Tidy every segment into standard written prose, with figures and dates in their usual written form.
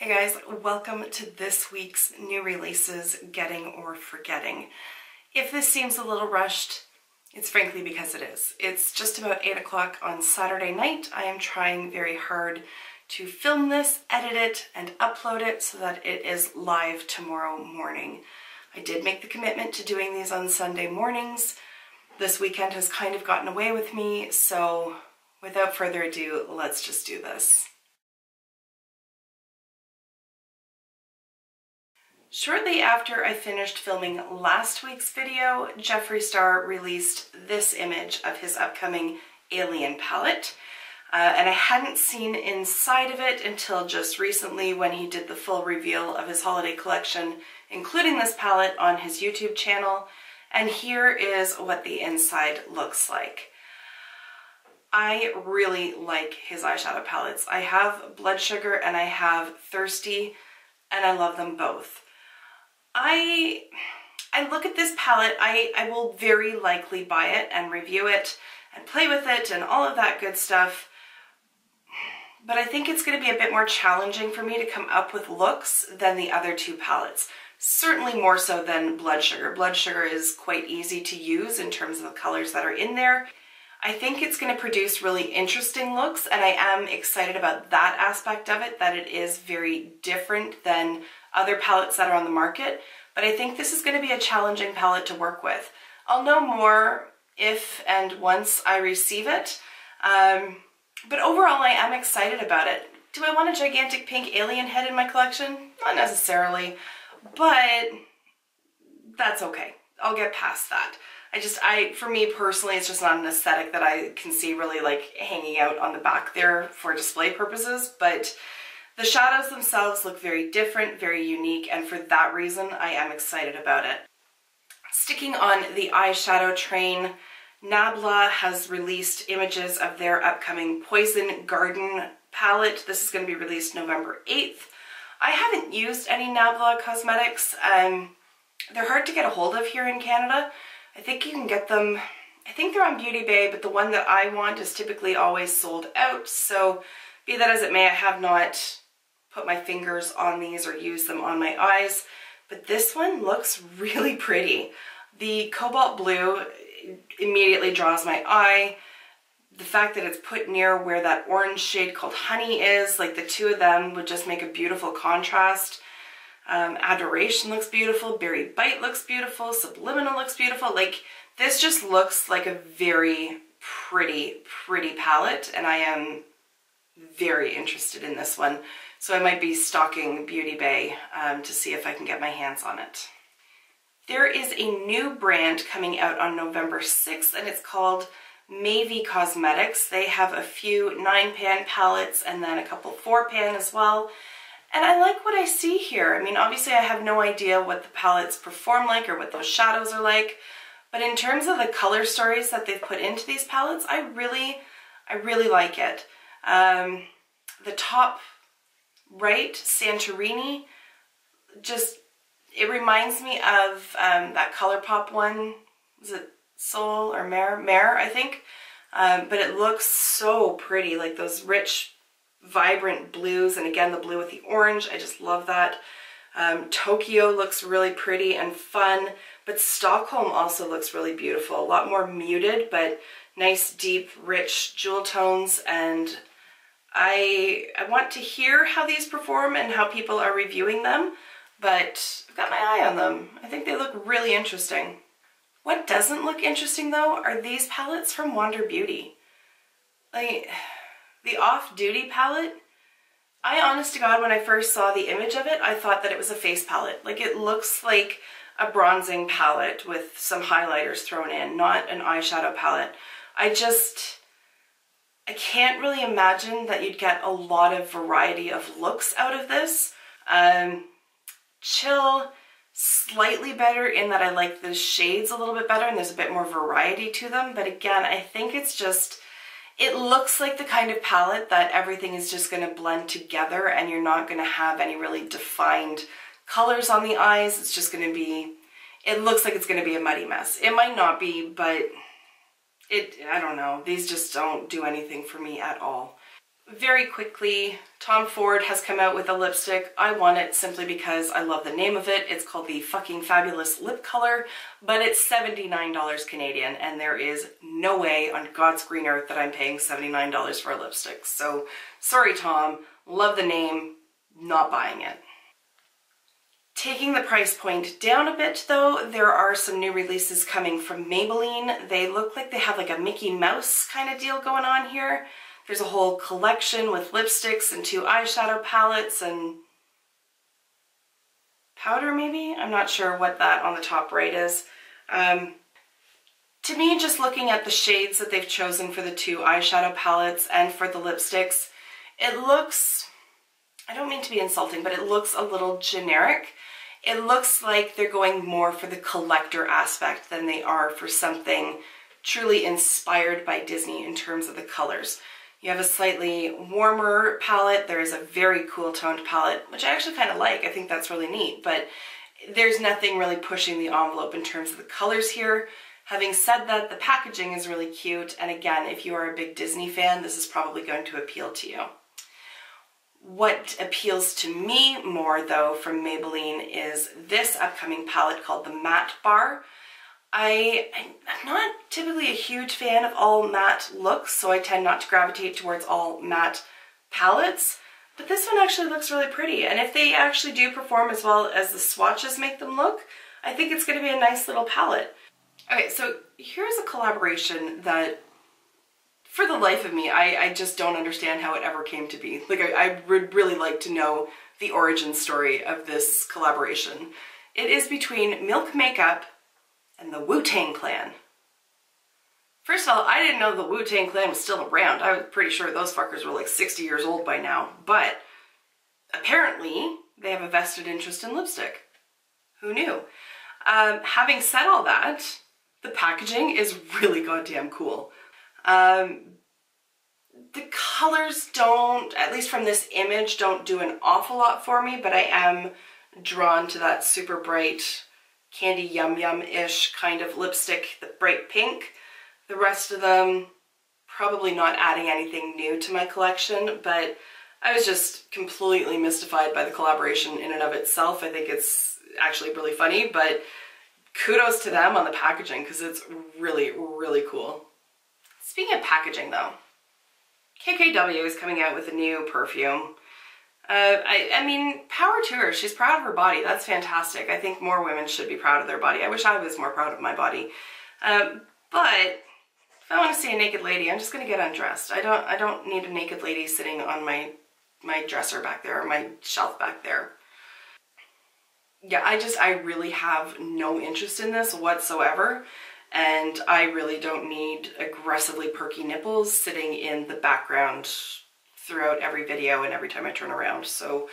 Hey guys, welcome to this week's new releases, Getting or Forgetting. If this seems a little rushed, it's frankly because it is. It's just about 8 o'clock on Saturday night. I am trying very hard to film this, edit it, and upload it so that it is live tomorrow morning. I did make the commitment to doing these on Sunday mornings. This weekend has kind of gotten away with me, so without further ado, let's just do this. Shortly after I finished filming last week's video, Jeffree Star released this image of his upcoming Alien palette. And I hadn't seen inside of it until just recently when he did the full reveal of his holiday collection, including this palette, on his YouTube channel. And here is what the inside looks like. I really like his eyeshadow palettes. I have Blood Sugar and I have Thirsty, and I love them both. I look at this palette, I will very likely buy it and review it and play with it and all of that good stuff, but I think it's going to be a bit more challenging for me to come up with looks than the other two palettes. Certainly more so than Blood Sugar. Blood Sugar is quite easy to use in terms of the colors that are in there. I think it's going to produce really interesting looks, and I am excited about that aspect of it, that it is very different than other palettes that are on the market, but I think this is going to be a challenging palette to work with. I'll know more if and once I receive it, but overall I am excited about it. Do I want a gigantic pink alien head in my collection? Not necessarily, but that's okay. I'll get past that. For me personally, it's just not an aesthetic that I can see really like hanging out on the back there for display purposes, but the shadows themselves look very different, very unique, and for that reason, I am excited about it. Sticking on the eyeshadow train, Nabla has released images of their upcoming Poison Garden palette. This is going to be released November 8th. I haven't used any Nabla cosmetics. They're hard to get a hold of here in Canada. I think you can get them, I think they're on Beauty Bay, but the one that I want is typically always sold out, so be that as it may, I have not put my fingers on these or used them on my eyes, but this one looks really pretty. The cobalt blue immediately draws my eye. The fact that it's put near where that orange shade called Honey is, like the two of them would just make a beautiful contrast. Adoration looks beautiful, Berry Bite looks beautiful, Subliminal looks beautiful. Like, this just looks like a very pretty palette, and I am very interested in this one. So I might be stalking Beauty Bay to see if I can get my hands on it. There is a new brand coming out on November 6th, and it's called Mavie Cosmetics. They have a few 9-pan palettes and then a couple 4-pan as well. And I like what I see here. I mean, obviously I have no idea what the palettes perform like or what those shadows are like, but in terms of the color stories that they've put into these palettes, I really like it. The top right, Santorini, just, it reminds me of that ColourPop one. Was it Soul or Mare, I think? But it looks so pretty, like those rich, vibrant blues, and again the blue with the orange. I just love that. Tokyo looks really pretty and fun, but Stockholm also looks really beautiful. A lot more muted, but nice, deep, rich jewel tones, and I want to hear how these perform and how people are reviewing them, but I've got my eye on them. I think they look really interesting. What doesn't look interesting though are these palettes from Wander Beauty. Like, the Off Duty palette, I honest to God, when I first saw the image of it, I thought that it was a face palette. Like, it looks like a bronzing palette with some highlighters thrown in, not an eyeshadow palette. I can't really imagine that you'd get a lot of variety of looks out of this. Chill, slightly better in that I like the shades a little bit better and there's a bit more variety to them, but again, I think it's just, it looks like the kind of palette that everything is just going to blend together and you're not going to have any really defined colors on the eyes. It's just going to be, it looks like it's going to be a muddy mess. It might not be, but I don't know. These just don't do anything for me at all. very quickly, Tom Ford has come out with a lipstick. I want it simply because I love the name of it. It's called the Fucking Fabulous Lip Color, but it's $79 Canadian, and there is no way on God's green earth that I'm paying $79 for a lipstick. So, sorry Tom, love the name, not buying it. Taking the price point down a bit though, there are some new releases coming from Maybelline. They look like they have like a Mickey Mouse kind of deal going on here. There's a whole collection with lipsticks and 2 eyeshadow palettes and powder maybe? I'm not sure what that on the top right is. To me, just looking at the shades that they've chosen for the 2 eyeshadow palettes and for the lipsticks, it looks, I don't mean to be insulting, but it looks a little generic. It looks like they're going more for the collector aspect than they are for something truly inspired by Disney in terms of the colors. You have a slightly warmer palette. There is a very cool toned palette, which I actually kind of like. I think that's really neat, but there's nothing really pushing the envelope in terms of the colors here. Having said that, the packaging is really cute, and again, if you are a big Disney fan, this is probably going to appeal to you. What appeals to me more though from Maybelline is this upcoming palette called the Matte Bar. I'm not typically a huge fan of all matte looks, so I tend not to gravitate towards all matte palettes, but this one actually looks really pretty, and if they actually do perform as well as the swatches make them look, I think it's going to be a nice little palette. Okay, so here's a collaboration that for the life of me, I just don't understand how it ever came to be. Like, I would really like to know the origin story of this collaboration. It is between Milk Makeup and the Wu-Tang Clan. First of all, I didn't know the Wu-Tang Clan was still around. I was pretty sure those fuckers were like 60 years old by now. But apparently, they have a vested interest in lipstick. Who knew? Having said all that, the packaging is really goddamn cool. The colors don't, at least from this image, don't do an awful lot for me, but I am drawn to that super bright candy yum yum-ish kind of lipstick, the bright pink. The rest of them, probably not adding anything new to my collection, but I was just completely mystified by the collaboration in and of itself. I think it's actually really funny, but kudos to them on the packaging because it's really, really cool. Speaking of packaging though, KKW is coming out with a new perfume. I mean, power to her. She's proud of her body. That's fantastic. I think more women should be proud of their body. I wish I was more proud of my body. But if I want to see a naked lady, I'm just going to get undressed. I don't need a naked lady sitting on my dresser back there or my shelf back there. Yeah, I really have no interest in this whatsoever. And I really don't need aggressively perky nipples sitting in the background throughout every video and every time I turn around, so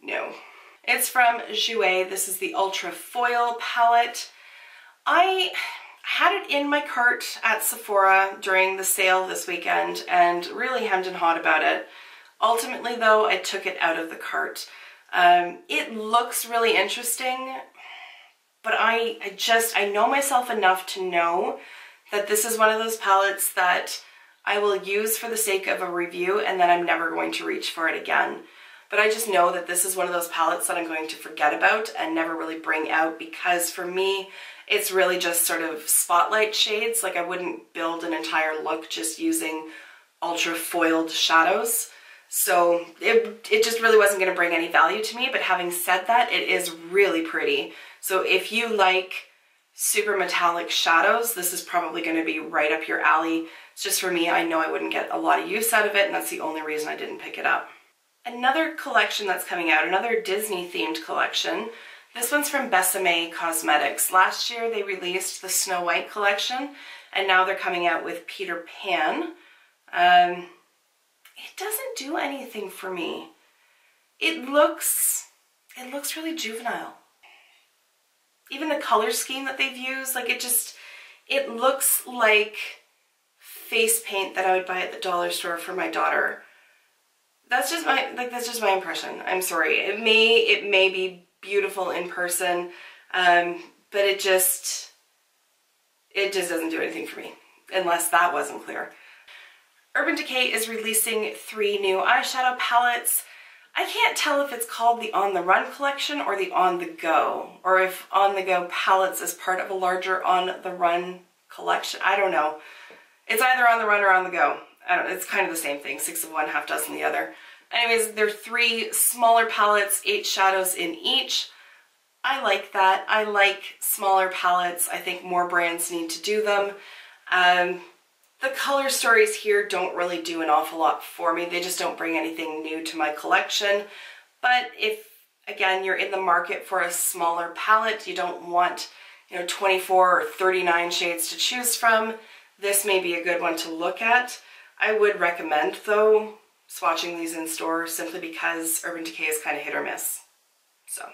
no. It's from Jouer. This is the Ultra Foil palette. I had it in my cart at Sephora during the sale this weekend and really hemmed and hawed about it. Ultimately though, I took it out of the cart. It looks really interesting, but I know myself enough to know that this is one of those palettes that I will use for the sake of a review and then I'm never going to reach for it again. But I just know that this is one of those palettes that I'm going to forget about and never really bring out because for me, it's really just sort of spotlight shades. Like I wouldn't build an entire look just using ultra foiled shadows. So it just really wasn't going to bring any value to me. But having said that, it is really pretty. So if you like super metallic shadows, this is probably going to be right up your alley. It's just for me, I know I wouldn't get a lot of use out of it, and that's the only reason I didn't pick it up. Another collection that's coming out, another Disney themed collection. This one's from Besame Cosmetics. Last year they released the Snow White collection, and now they're coming out with Peter Pan. It doesn't do anything for me. It looks really juvenile. Even the color scheme that they've used, like it looks like face paint that I would buy at the dollar store for my daughter. That's just my impression. I'm sorry. It may be beautiful in person, but it just doesn't do anything for me, unless that wasn't clear. Urban Decay is releasing 3 new eyeshadow palettes. I can't tell if it's called the On the Run collection or the On the Go, or if On the Go palettes is part of a larger On the Run collection. I don't know. It's either On the Run or On the Go. I don't know. It's kind of the same thing. 6 of one, half dozen the other. Anyways, they're 3 smaller palettes, 8 shadows in each. I like that. I like smaller palettes. I think more brands need to do them. The color stories here don't really do an awful lot for me. They just don't bring anything new to my collection. But if, again, you're in the market for a smaller palette, you don't want, 24 or 39 shades to choose from, this may be a good one to look at. I would recommend, though, swatching these in store simply because Urban Decay is kind of hit or miss. So,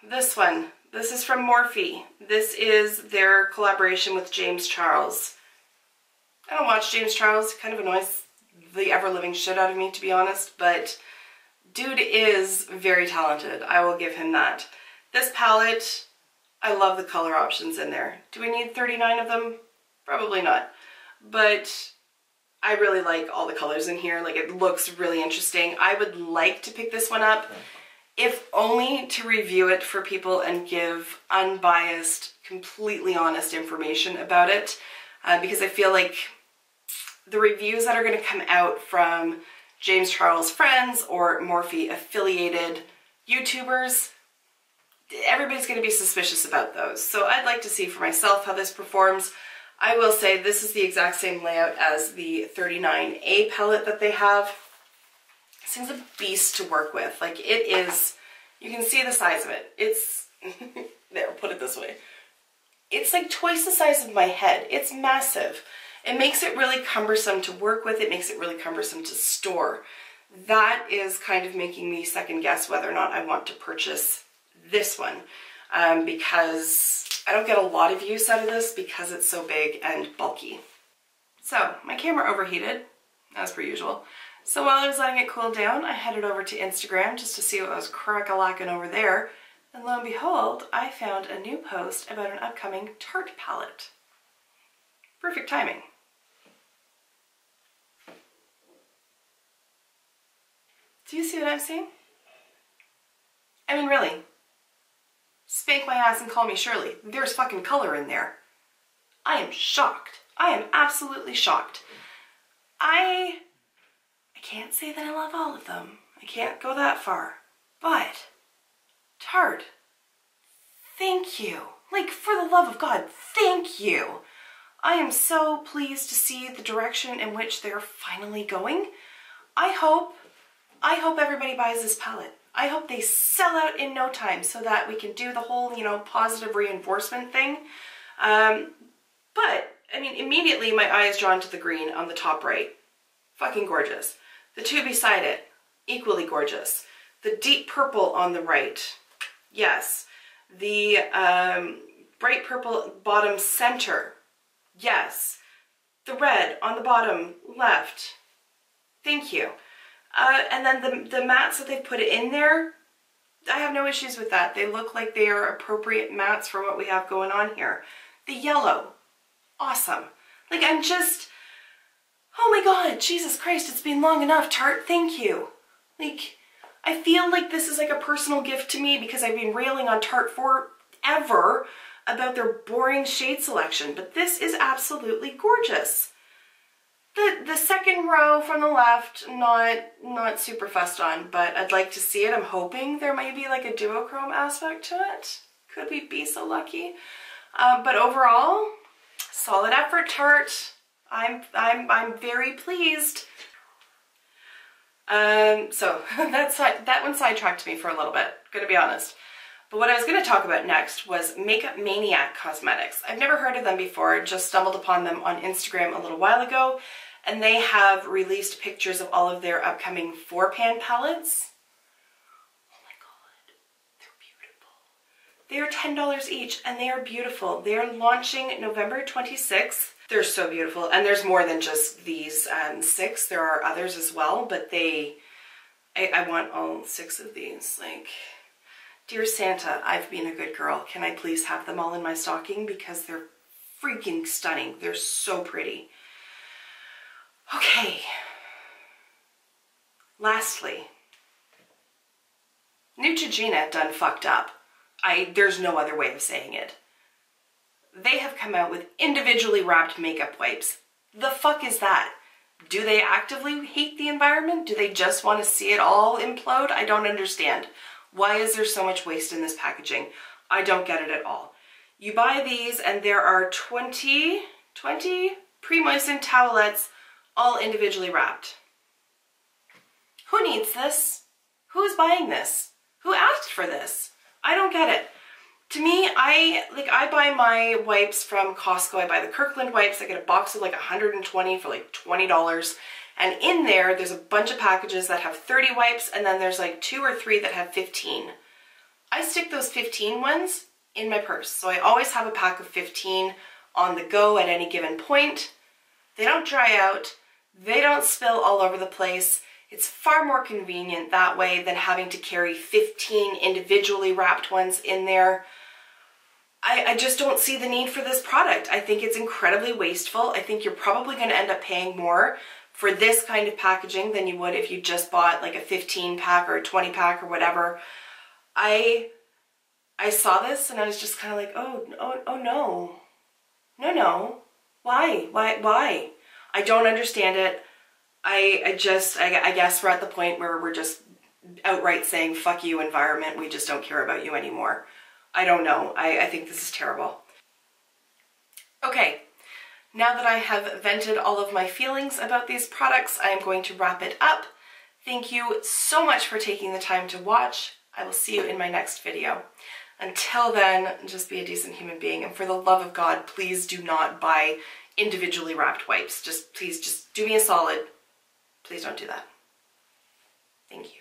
this one, this is from Morphe. This is their collaboration with James Charles. I don't watch James Charles, it kind of annoys the ever-living shit out of me, to be honest, but dude is very talented. I will give him that. This palette, I love the color options in there. Do we need 39 of them? Probably not. But I really like all the colors in here. Like, it looks really interesting. I would like to pick this one up, if only to review it for people and give unbiased, completely honest information about it. Because I feel like the reviews that are going to come out from James Charles friends or Morphe affiliated YouTubers, everybody's going to be suspicious about those. So I'd like to see for myself how this performs. I will say this is the exact same layout as the 39A palette that they have. This thing's a beast to work with. Like, it is, you can see the size of it. It's, there, put it this way. It's like twice the size of my head. It's massive. It makes it really cumbersome to work with. It makes it really cumbersome to store. That is kind of making me second guess whether or not I want to purchase this one, because I don't get a lot of use out of this because it's so big and bulky. So my camera overheated, as per usual. So while I was letting it cool down, I headed over to Instagram just to see what was crack-a-lackin' over there. And lo and behold, I found a new post about an upcoming Tarte palette. Perfect timing. Do you see what I'm seeing? I mean, really. Spank my ass and call me Shirley. There's fucking color in there. I am shocked. I am absolutely shocked. I can't say that I love all of them. I can't go that far. But Tarte, thank you. Like, for the love of God, thank you. I am so pleased to see the direction in which they're finally going. I hope everybody buys this palette. I hope they sell out in no time so that we can do the whole, positive reinforcement thing. But, I mean, immediately my eye is drawn to the green on the top right. Fucking gorgeous. The two beside it, equally gorgeous. The deep purple on the right, yes. The bright purple bottom center, yes. The red on the bottom left, thank you. And then the mattes that they've put in there, I have no issues with that. They look like they are appropriate mattes for what we have going on here. The yellow, awesome. Like, I'm just, oh my God, Jesus Christ, it's been long enough, Tarte, thank you. Like, I feel like this is like a personal gift to me because I've been railing on Tarte forever about their boring shade selection, but this is absolutely gorgeous. The second row from the left, not super fussed on, but I'd like to see it. I'm hoping there might be like a duochrome aspect to it. Could we be so lucky? But overall, solid effort, Tarte. I'm very pleased. So that one sidetracked me for a little bit, gonna be honest. But what I was going to talk about next was Maniac Cosmetics. I've never heard of them before, just stumbled upon them on Instagram a little while ago, and they have released pictures of all of their upcoming 4-pan palettes. Oh my God, they're beautiful. They are $10 each, and they are beautiful. They are launching November 26th. They're so beautiful, and there's more than just these 6. There are others as well, but I want all 6 of these, like... Dear Santa, I've been a good girl. Can I please have them all in my stocking because they're freaking stunning. They're so pretty. Okay. Lastly, Neutrogena done fucked up. There's no other way of saying it. They have come out with individually wrapped makeup wipes. The fuck is that? Do they actively hate the environment? Do they just want to see it all implode? I don't understand. Why is there so much waste in this packaging? I don't get it at all. You buy these and there are 20 pre-moistened towelettes all individually wrapped. Who needs this? Who is buying this? Who asked for this? I don't get it. To me, I buy my wipes from Costco. I buy the Kirkland wipes. I get a box of like 120 for like $20. And in there, there's a bunch of packages that have 30 wipes, and then there's like 2 or 3 that have 15. I stick those 15 ones in my purse. So I always have a pack of 15 on the go at any given point. They don't dry out. They don't spill all over the place. It's far more convenient that way than having to carry 15 individually wrapped ones in there. I just don't see the need for this product. I think it's incredibly wasteful. I think you're probably going to end up paying more for this kind of packaging than you would if you just bought like a 15 pack or a 20 pack or whatever. I saw this and I was just kind of like, oh no. No. Why? I don't understand it. I guess we're at the point where we're just outright saying, fuck you, environment, we just don't care about you anymore. I don't know. I think this is terrible. Okay, now that I have vented all of my feelings about these products, I am going to wrap it up. Thank you so much for taking the time to watch. I will see you in my next video. Until then, just be a decent human being, and for the love of God, please do not buy individually wrapped wipes. Please, just do me a solid. Please don't do that. Thank you.